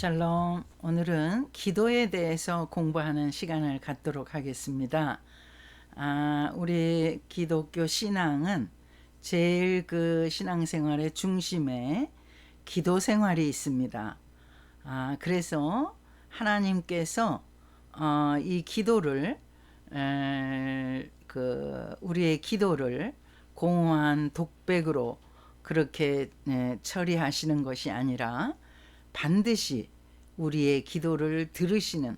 샬롬. 오늘은 기도에 대해서 공부하는 시간을 갖도록 하겠습니다. 우리 기독교 신앙은 제일 그 신앙생활의 중심에 기도 생활이 있습니다. 그래서 하나님께서 이 기도를 우리의 기도를 공허한 독백으로 그렇게 처리하시는 것이 아니라 반드시 우리의 기도를 들으시는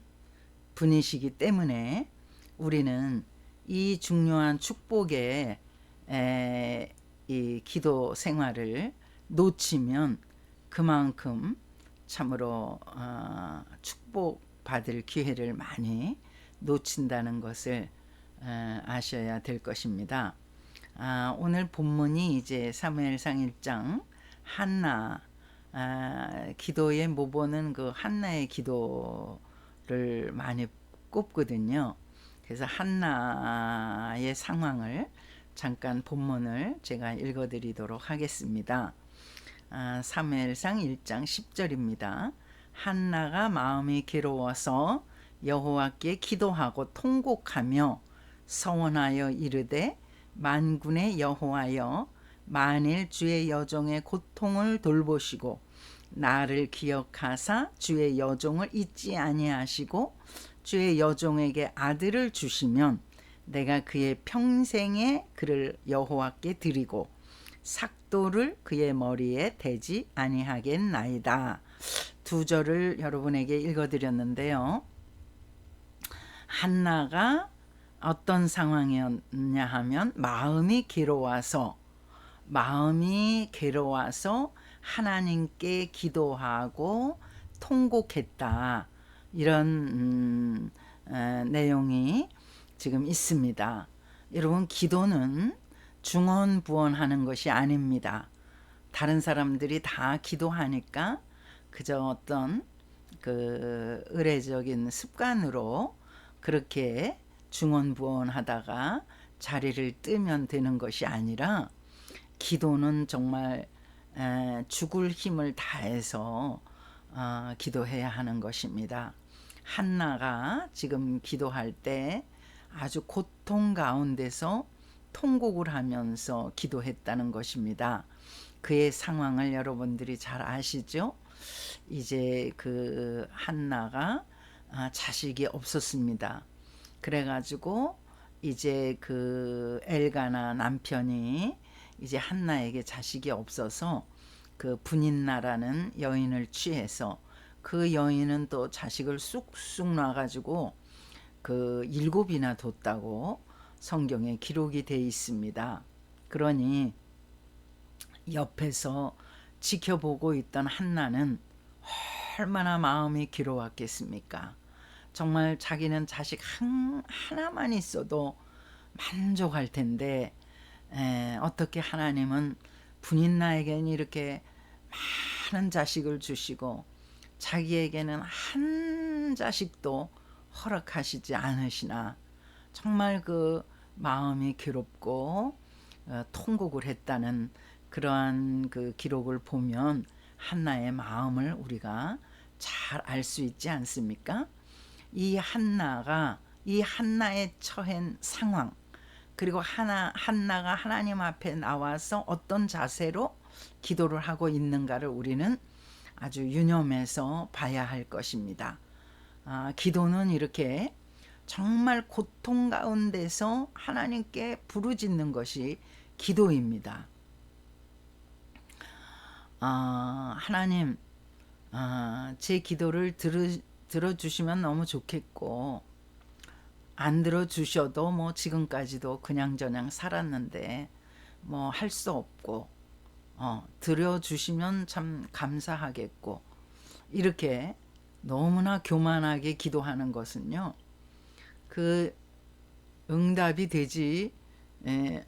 분이시기 때문에 우리는 이 중요한 축복의 이 기도 생활을 놓치면 그만큼 참으로 축복받을 기회를 많이 놓친다는 것을 아셔야 될 것입니다. 오늘 본문이 이제 사무엘상 1장 한나 기도의 모본은 그 한나의 기도를 많이 꼽거든요. 그래서 한나의 상황을 잠깐 본문을 제가 읽어드리도록 하겠습니다. 사무엘상 1장 10절입니다. 한나가 마음이 괴로워서 여호와께 기도하고 통곡하며 서원하여 이르되 만군의 여호와여, 만일 주의 여종의 고통을 돌보시고 나를 기억하사 주의 여종을 잊지 아니하시고 주의 여종에게 아들을 주시면 내가 그의 평생에 그를 여호와께 드리고 삭도를 그의 머리에 대지 아니하겠나이다. 두 절을 여러분에게 읽어드렸는데요. 한나가 어떤 상황이었냐 하면 마음이 괴로워서 하나님께 기도하고 통곡했다. 이런 내용이 지금 있습니다. 여러분, 기도는 중언부언하는 것이 아닙니다. 다른 사람들이 다 기도하니까 그저 어떤 그 의례적인 습관으로 그렇게 중언부언하다가 자리를 뜨면 되는 것이 아니라 기도는 정말 죽을 힘을 다해서 기도해야 하는 것입니다. 한나가 지금 기도할 때 아주 고통 가운데서 통곡을 하면서 기도했다는 것입니다. 그의 상황을 여러분들이 잘 아시죠? 이제 그 한나가 자식이 없었습니다. 그래가지고 이제 그 엘가나 남편이 이제 한나에게 자식이 없어서 그 분인나라는 여인을 취해서 그 여인은 또 자식을 쑥쑥 놔가지고 그 7이나 뒀다고 성경에 기록이 돼 있습니다. 그러니 옆에서 지켜보고 있던 한나는 얼마나 마음이 괴로웠겠습니까? 정말 자기는 자식 하나만 있어도 만족할 텐데 어떻게 하나님은 분인나에게는 이렇게 많은 자식을 주시고 자기에게는 한 자식도 허락하시지 않으시나. 정말 그 마음이 괴롭고 통곡을 했다는 그러한 그 기록을 보면 한나의 마음을 우리가 잘 알 수 있지 않습니까? 이 한나의 처한 상황, 그리고 한나가 하나님 앞에 나와서 어떤 자세로 기도를 하고 있는가를 우리는 아주 유념해서 봐야 할 것입니다. 기도는 이렇게 정말 고통 가운데서 하나님께 부르짖는 것이 기도입니다. 하나님, 제 기도를 들어주시면 너무 좋겠고, 안 들어주셔도 뭐 지금까지도 그냥저냥 살았는데 뭐 할 수 없고, 들어주시면 참 감사하겠고, 이렇게 너무나 교만하게 기도하는 것은요, 그 응답이 되지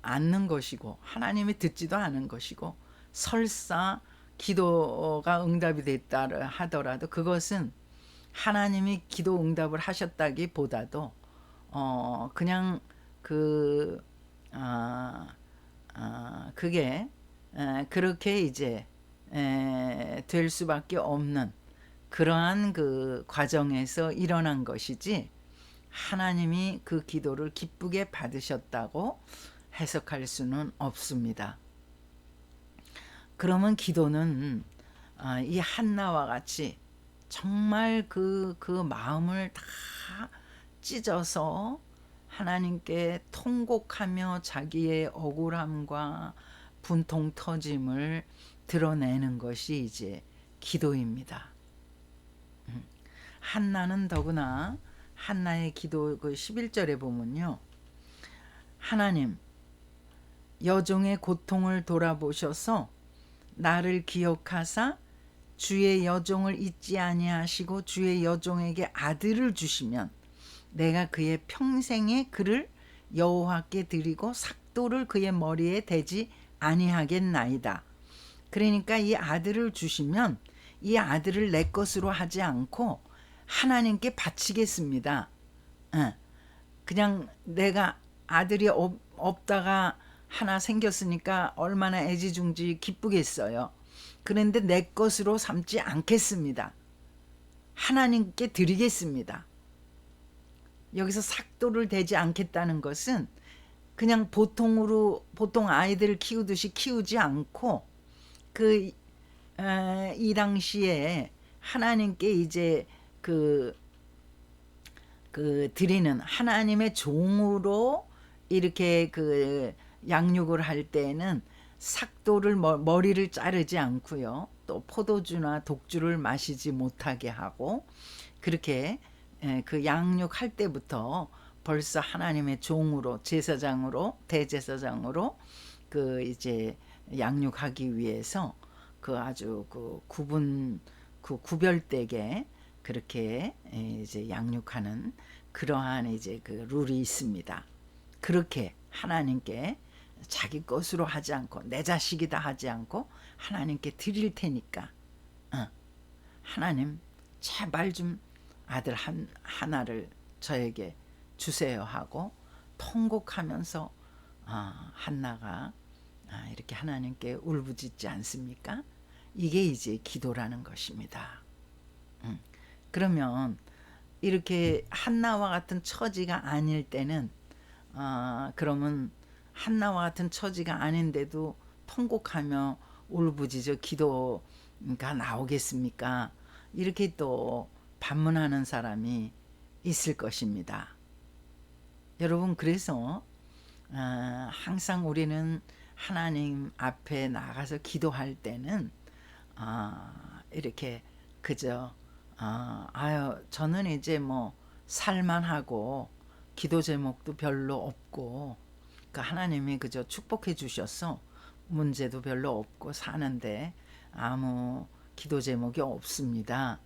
않는 것이고 하나님이 듣지도 않은 것이고, 설사 기도가 응답이 됐다 하더라도 그것은 하나님이 기도 응답을 하셨다기보다도 그냥 그게 그렇게 이제 될 수밖에 없는 그러한 그 과정에서 일어난 것이지 하나님이 그 기도를 기쁘게 받으셨다고 해석할 수는 없습니다. 그러면 기도는 이 한나와 같이 정말 그 마음을 다 찢어서 하나님께 통곡하며 자기의 억울함과 분통 터짐을 드러내는 것이 이제 기도입니다. 한나는 더구나 한나의 기도 그 11절에 보면요. 하나님 여종의 고통을 돌아보셔서 나를 기억하사 주의 여종을 잊지 아니하시고 주의 여종에게 아들을 주시면 내가 그의 평생에 그를 여호와께 드리고 삭도를 그의 머리에 대지 아니하겠나이다. 그러니까 이 아들을 주시면 이 아들을 내 것으로 하지 않고 하나님께 바치겠습니다. 그냥 내가 아들이 없다가 하나 생겼으니까 얼마나 애지중지 기쁘겠어요. 그런데 내 것으로 삼지 않겠습니다. 하나님께 드리겠습니다. 여기서 삭도를 대지 않겠다는 것은 그냥 보통 아이들을 키우듯이 키우지 않고 이 당시에 하나님께 이제 드리는 하나님의 종으로 이렇게 양육을 할 때는 삭도를 머리를 자르지 않고요. 또 포도주나 독주를 마시지 못하게 하고 그렇게 그 양육할 때부터 벌써 하나님의 종으로 제사장으로 대제사장으로 이제 양육하기 위해서 아주 구별되게 그렇게 이제 양육하는 그러한 이제 룰이 있습니다. 그렇게 하나님께 자기 것으로 하지 않고 내 자식이다 하지 않고 하나님께 드릴 테니까 하나님 제발 좀 아들 하나를 저에게 주세요 하고 통곡하면서 한나가 이렇게 하나님께 울부짖지 않습니까? 이게 이제 기도라는 것입니다. 그러면 이렇게 한나와 같은 처지가 아닐 때는 그러면 한나와 같은 처지가 아닌데도 통곡하며 울부짖어 기도가 나오겠습니까? 이렇게 또 반문하는 사람이 있을 것입니다. 여러분 그래서 항상 우리는 하나님 앞에 나가서 기도할 때는 이렇게 그저 저는 이제 뭐 살만하고 기도 제목도 별로 없고 하나님이 그저 축복해 주셔서 문제도 별로 없고 사는데 아무 기도 제목이 없습니다.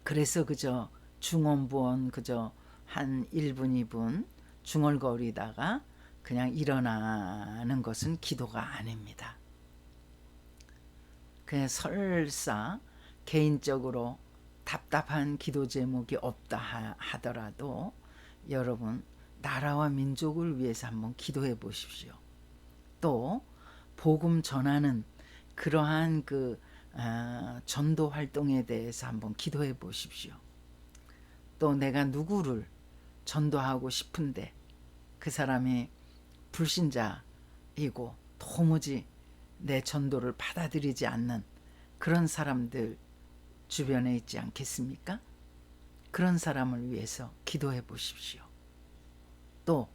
그래서 그저 중언부언 그저 한 1분 2분 중얼거리다가 그냥 일어나는 것은 기도가 아닙니다. 그냥 설사 개인적으로 답답한 기도 제목이 없다 하더라도 여러분 나라와 민족을 위해서 한번 기도해 보십시오. 또 복음 전하는 그러한 전도 활동에 대해서 한번 기도해 보십시오. 또 내가 누구를 전도하고 싶은데 그 사람이 불신자이고 도무지 내 전도를 받아들이지 않는 그런 사람들 주변에 있지 않겠습니까? 그런 사람을 위해서 기도해 보십시오. 또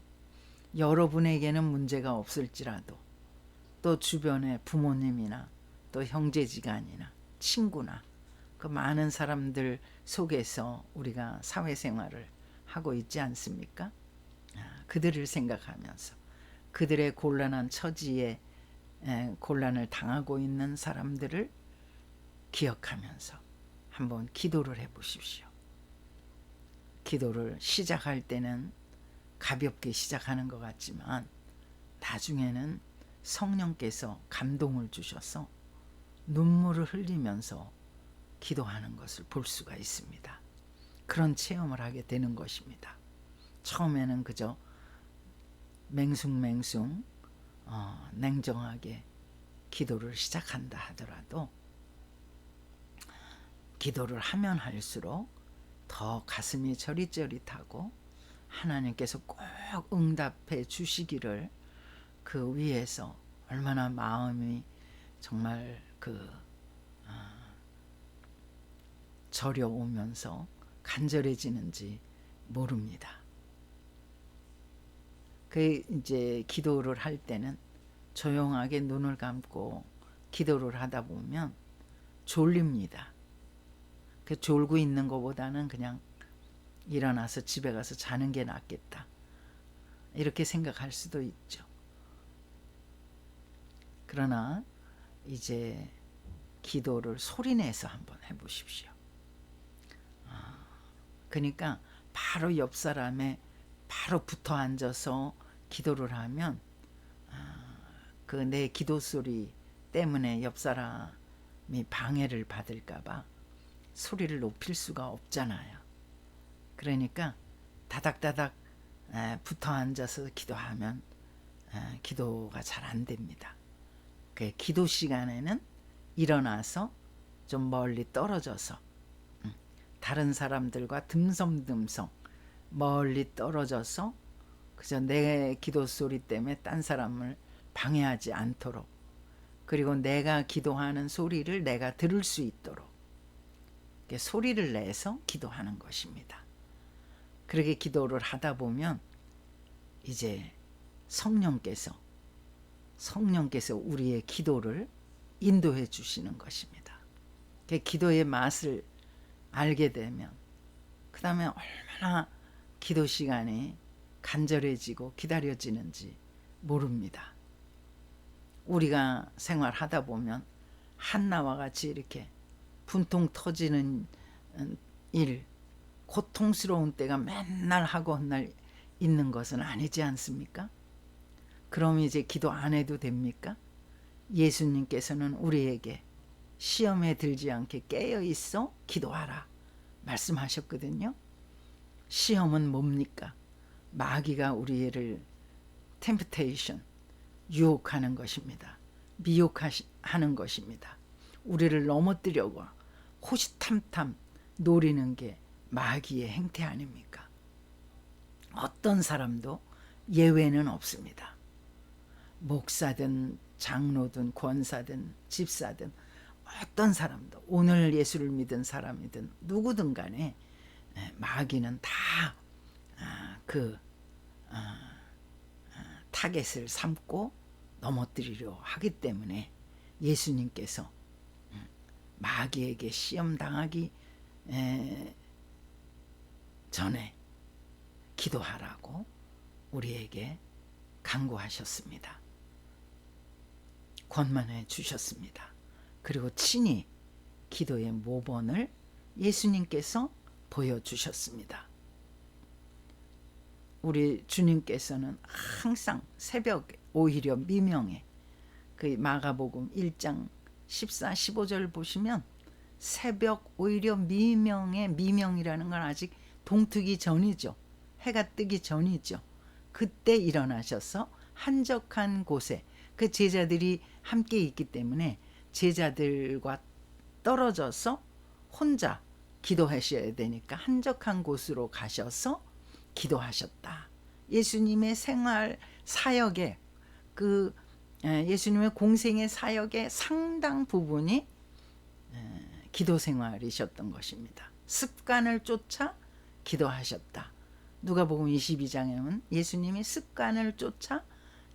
여러분에게는 문제가 없을지라도 또 주변의 부모님이나 또 형제지간이나 친구나 그 많은 사람들 속에서 우리가 사회생활을 하고 있지 않습니까? 그들을 생각하면서 그들의 곤란한 처지에 곤란을 당하고 있는 사람들을 기억하면서 한번 기도를 해 보십시오. 기도를 시작할 때는 가볍게 시작하는 것 같지만 나중에는 성령께서 감동을 주셔서 눈물을 흘리면서 기도하는 것을 볼 수가 있습니다. 그런 체험을 하게 되는 것입니다. 처음에는 그저 맹숭맹숭 냉정하게 기도를 시작한다 하더라도 기도를 하면 할수록 더 가슴이 저릿저릿하고 하나님께서 꼭 응답해 주시기를 그 위에서 얼마나 마음이 정말 저려오면서 간절해지는지 모릅니다. 그 이제 기도를 할 때는 조용하게 눈을 감고 기도를 하다 보면 졸립니다. 그 졸고 있는 것보다는 그냥 일어나서 집에 가서 자는 게 낫겠다, 이렇게 생각할 수도 있죠. 그러나 이제 기도를 소리내서 한번 해보십시오. 그러니까 바로 옆 사람에 바로 붙어 앉아서 기도를 하면 그 내 기도 소리 때문에 옆 사람이 방해를 받을까봐 소리를 높일 수가 없잖아요. 그러니까 다닥다닥 붙어 앉아서 기도하면 기도가 잘 안 됩니다. 그 기도 시간에는 일어나서 좀 멀리 떨어져서 다른 사람들과 듬성듬성 멀리 떨어져서 그저 내 기도 소리 때문에 딴 사람을 방해하지 않도록, 그리고 내가 기도하는 소리를 내가 들을 수 있도록 소리를 내서 기도하는 것입니다. 그렇게 기도를 하다 보면 이제 성령께서 우리의 기도를 인도해 주시는 것입니다. 기도의 맛을 알게 되면 그 다음에 얼마나 기도 시간이 간절해지고 기다려지는지 모릅니다. 우리가 생활하다 보면 한나와 같이 이렇게 분통 터지는 일, 고통스러운 때가 맨날 하고 헛날 있는 것은 아니지 않습니까? 그럼 이제 기도 안 해도 됩니까? 예수님께서는 우리에게 시험에 들지 않게 깨어 있어 기도하라 말씀하셨거든요. 시험은 뭡니까? 마귀가 우리를 temptation, 유혹하는 것입니다. 미혹하는 것입니다. 우리를 넘어뜨려고 호시탐탐 노리는 게 마귀의 행태 아닙니까? 어떤 사람도 예외는 없습니다. 목사든 장로든 권사든 집사든 어떤 사람도, 오늘 예수를 믿은 사람이든 누구든 간에 마귀는 다 타겟을 삼고 넘어뜨리려 하기 때문에 예수님께서 마귀에게 시험 당하기 전에 기도하라고 우리에게 강구하셨습니다. 권면해 주셨습니다. 그리고 친히 기도의 모본을 예수님께서 보여주셨습니다. 우리 주님께서는 항상 새벽에, 오히려 미명에, 그 마가복음 1장 14, 15절 보시면 새벽 오히려 미명에, 미명이라는 건 아직 동트기 전이죠. 해가 뜨기 전이죠. 그때 일어나셔서 한적한 곳에, 그 제자들이 함께 있기 때문에 제자들과 떨어져서 혼자 기도하셔야 되니까 한적한 곳으로 가셔서 기도하셨다. 예수님의 생활 사역에, 예수님의 공생의 사역의 상당 부분이 기도 생활이셨던 것입니다. 습관을 쫓아 기도하셨다. 누가복음 22장에는 예수님이 습관을 쫓아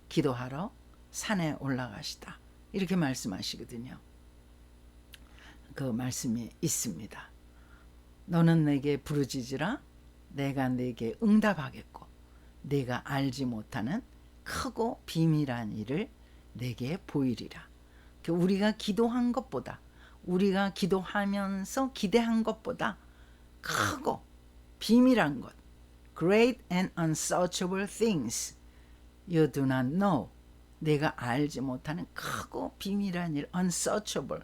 기도하러 산에 올라가시다, 이렇게 말씀하시거든요. 그 말씀이 있습니다. 너는 내게 부르짖으라, 내가 내게 응답하겠고 내가 알지 못하는 크고 비밀한 일을 내게 보이리라. 우리가 기도한 것보다, 우리가 기도하면서 기대한 것보다 크고 비밀한 것, great and unsearchable things you do not know, 내가 알지 못하는 크고 비밀한 일, unsearchable,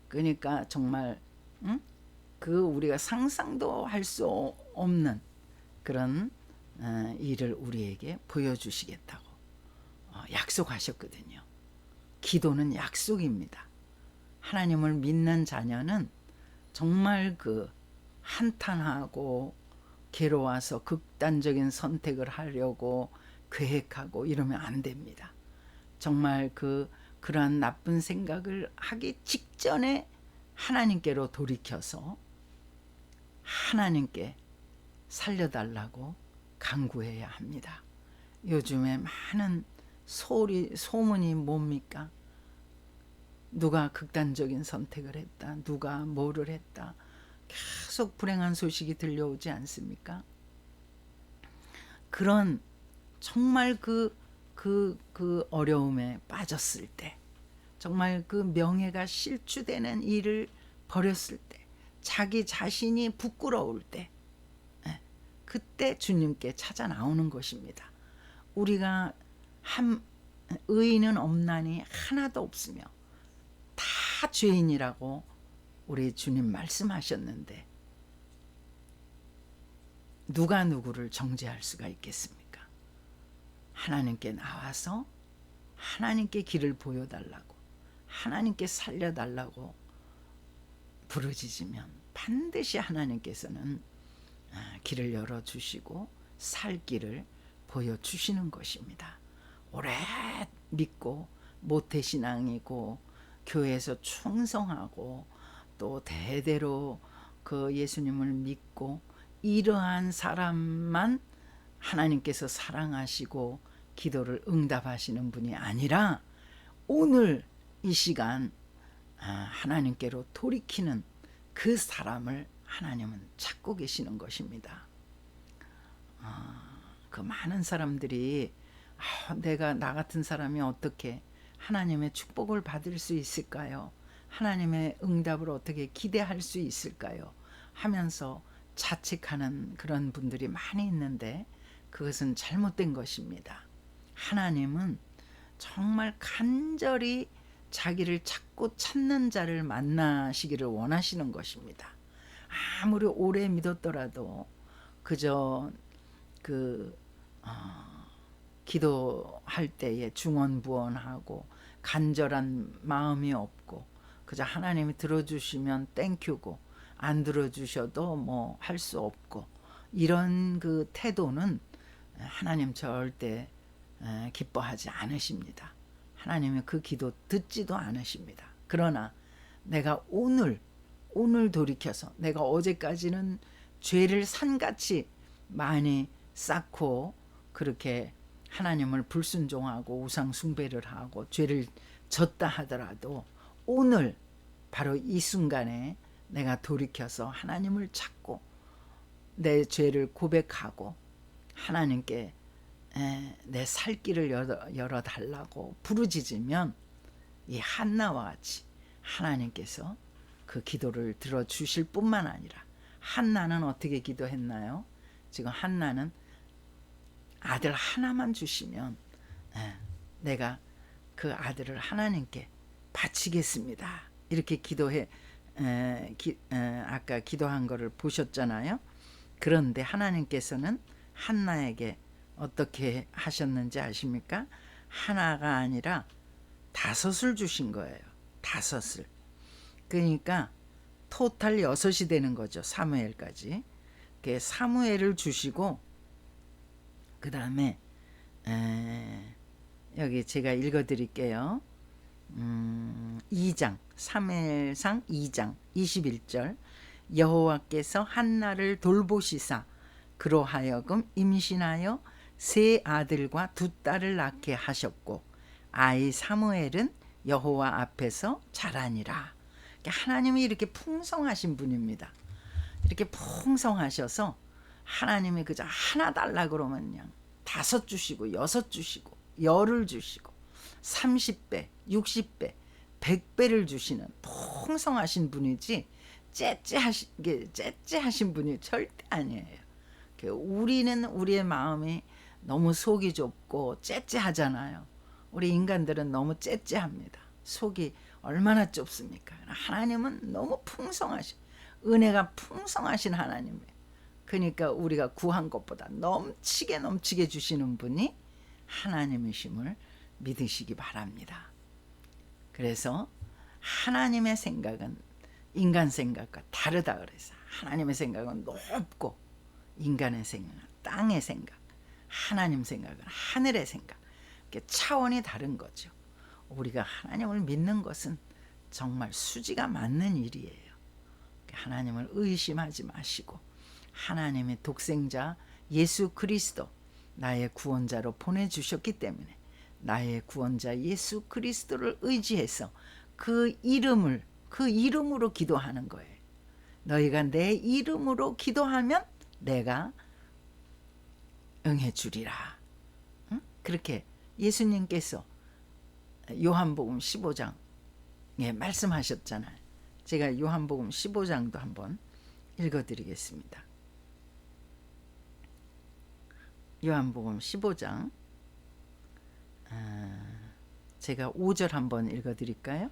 그러니까 정말 우리가 상상도 할 수 없는 그런 일을 우리에게 보여주시겠다고 약속하셨거든요. 기도는 약속입니다. 하나님을 믿는 자녀는 정말 그 한탄하고 괴로워서 극단적인 선택을 하려고 계획하고 이러면 안 됩니다. 정말 그러한 나쁜 생각을 하기 직전에 하나님께로 돌이켜서 하나님께 살려달라고 간구해야 합니다. 요즘에 많은 소문이 뭡니까? 누가 극단적인 선택을 했다, 누가 뭐를 했다, 계속 불행한 소식이 들려오지 않습니까? 그런 정말 그 어려움에 빠졌을 때, 정말 그 명예가 실추되는 일을 벌였을 때, 자기 자신이 부끄러울 때, 그때 주님께 찾아 나오는 것입니다. 우리가 의인은 없나니 하나도 없으며 다 죄인이라고 우리 주님 말씀하셨는데 누가 누구를 정죄할 수가 있겠습니까? 하나님께 나와서 하나님께 길을 보여달라고, 하나님께 살려달라고 부르짖으면 반드시 하나님께서는 길을 열어주시고 살 길을 보여주시는 것입니다. 오래 믿고 모태신앙이고 교회에서 충성하고 또 대대로 그 예수님을 믿고 이러한 사람만 하나님께서 사랑하시고 기도를 응답하시는 분이 아니라 오늘 이 시간 하나님께로 돌이키는 그 사람을 하나님은 찾고 계시는 것입니다. 그 많은 사람들이 내가 나 같은 사람이 어떻게 하나님의 축복을 받을 수 있을까요? 하나님의 응답을 어떻게 기대할 수 있을까요? 하면서 자책하는 그런 분들이 많이 있는데 그것은 잘못된 것입니다. 하나님은 정말 간절히 자기를 찾는 자를 만나시기를 원하시는 것입니다. 아무리 오래 믿었더라도 그저 기도할 때에 중언부언하고 간절한 마음이 없고 그저 하나님이 들어주시면 땡큐고 안 들어주셔도 뭐 할 수 없고 이런 그 태도는 하나님 절대 기뻐하지 않으십니다. 하나님의 그 기도 듣지도 않으십니다. 그러나 내가 오늘 돌이켜서 내가 어제까지는 죄를 산같이 많이 쌓고 그렇게 하나님을 불순종하고 우상 숭배를 하고 죄를 졌다 하더라도 오늘 바로 이 순간에 내가 돌이켜서 하나님을 찾고 내 죄를 고백하고 하나님께 내 살 길을 열어달라고 부르짖으면 이 한나와 같이 하나님께서 그 기도를 들어주실 뿐만 아니라 한나는 어떻게 기도했나요? 지금 한나는 아들 하나만 주시면 내가 그 아들을 하나님께 바치겠습니다. 이렇게 아까 기도한 거를 보셨잖아요. 그런데 하나님께서는 한나에게 어떻게 하셨는지 아십니까? 하나가 아니라 5을 주신 거예요. 5을. 그러니까 토탈 6이 되는 거죠. 사무엘까지. 사무엘을 주시고 그 다음에 여기 제가 읽어드릴게요. 2장 사무엘상 2장 21절 여호와께서 한나를 돌보시사 그로 하여금 임신하여 3 아들과 2 딸을 낳게 하셨고 아이 사무엘은 여호와 앞에서 자라니라. 하나님이 이렇게 풍성하신 분입니다. 이렇게 풍성하셔서 하나님이 그저 하나 달라 그러면 그냥 5 주시고 6 주시고 10을 주시고 30배 60배 100배를 주시는 풍성하신 분이지 째째하신 분이 절대 아니에요. 우리는 우리의 마음이 너무 속이 좁고 째째하잖아요. 우리 인간들은 너무 째째합니다. 속이 얼마나 좁습니까? 하나님은 너무 풍성하신 은혜가 풍성하신 하나님이에요. 그러니까 우리가 구한 것보다 넘치게 주시는 분이 하나님이심을 믿으시기 바랍니다. 그래서 하나님의 생각은 인간 생각과 다르다 그래서 하나님의 생각은 높고 인간의 생각은 땅의 생각, 하나님 생각은 하늘의 생각, 차원이 다른 거죠. 우리가 하나님을 믿는 것은 정말 수지가 맞는 일이에요. 하나님을 의심하지 마시고 하나님의 독생자 예수 그리스도 나의 구원자로 보내주셨기 때문에 나의 구원자 예수 그리스도를 의지해서 그 이름으로 기도하는 거예요. 너희가 내 이름으로 기도하면 내가 응해 주리라. 응? 그렇게 예수님께서 요한복음 15장에 말씀하셨잖아요. 제가 요한복음 15장도 한번 읽어드리겠습니다. 요한복음 15장 제가 5절 한번 읽어드릴까요?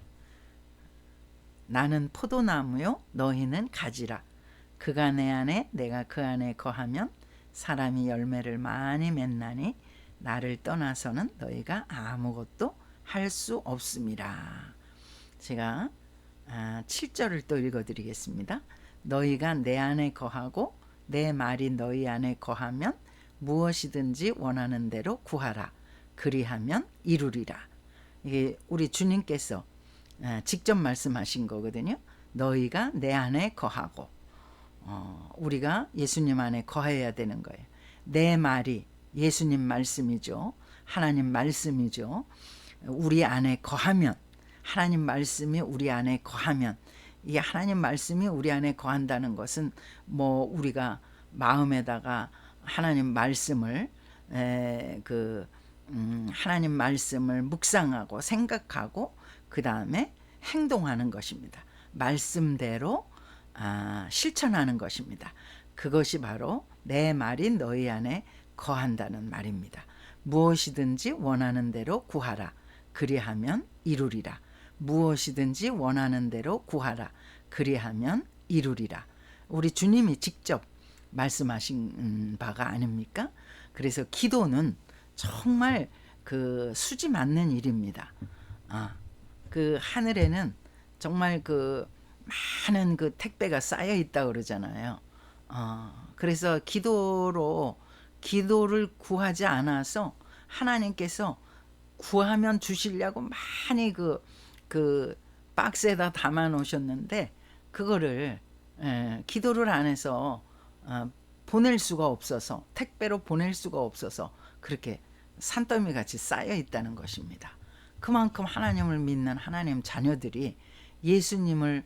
나는 포도나무요 너희는 가지라. 그가 내 안에 내가 그 안에 거하면 사람이 열매를 많이 맺나니 나를 떠나서는 너희가 아무것도 할 수 없음이라. 제가 7절을 또 읽어드리겠습니다. 너희가 내 안에 거하고 내 말이 너희 안에 거하면 무엇이든지 원하는 대로 구하라. 그리하면 이루리라. 이게 우리 주님께서 직접 말씀하신 거거든요. 너희가 내 안에 거하고 우리가 예수님 안에 거해야 되는 거예요. 내 말이 예수님 말씀이죠. 하나님 말씀이죠. 우리 안에 거하면 하나님 말씀이 우리 안에 거하면 이 하나님 말씀이 우리 안에 거한다는 것은 뭐 우리가 마음에다가 하나님 말씀을 하나님 말씀을 묵상하고 생각하고 그 다음에 행동하는 것입니다. 말씀대로 실천하는 것입니다. 그것이 바로 내 말이 너희 안에 거한다는 말입니다. 무엇이든지 원하는 대로 구하라. 그리하면 이루리라. 무엇이든지 원하는 대로 구하라. 그리하면 이루리라. 우리 주님이 직접 말씀하신 바가 아닙니까? 그래서 기도는 정말 그 수지 맞는 일입니다. 그 하늘에는 정말 그 많은 그 택배가 쌓여 있다 그러잖아요. 그래서 기도를 구하지 않아서 하나님께서 구하면 주시려고 많이 그 박스에다 담아 놓으셨는데 그거를 기도를 안 해서 보낼 수가 없어서 택배로 보낼 수가 없어서 그렇게 산더미 같이 쌓여 있다는 것입니다. 그만큼 하나님을 믿는 하나님 자녀들이 예수님을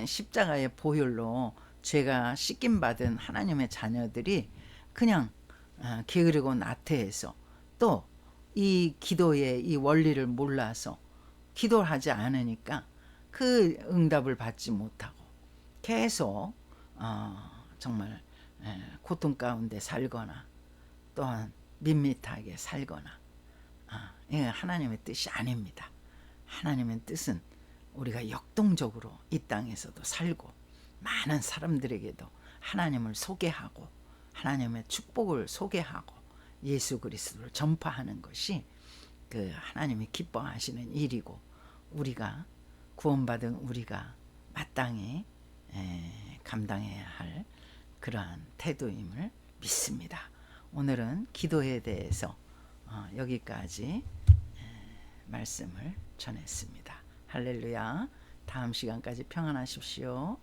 십자가의 보혈로 죄가 씻김 받은 하나님의 자녀들이 그냥 게으르고 나태해서 또 이 기도의 이 원리를 몰라서 기도를 하지 않으니까 그 응답을 받지 못하고 계속 정말 고통 가운데 살거나 또한 밋밋하게 살거나 이게 하나님의 뜻이 아닙니다. 하나님의 뜻은 우리가 역동적으로 이 땅에서도 살고 많은 사람들에게도 하나님을 소개하고 하나님의 축복을 소개하고 예수 그리스도를 전파하는 것이 그 하나님이 기뻐하시는 일이고 우리가 구원받은 우리가 마땅히 감당해야 할 그러한 태도임을 믿습니다. 오늘은 기도에 대해서 여기까지 말씀을 전했습니다. 할렐루야. 다음 시간까지 평안하십시오.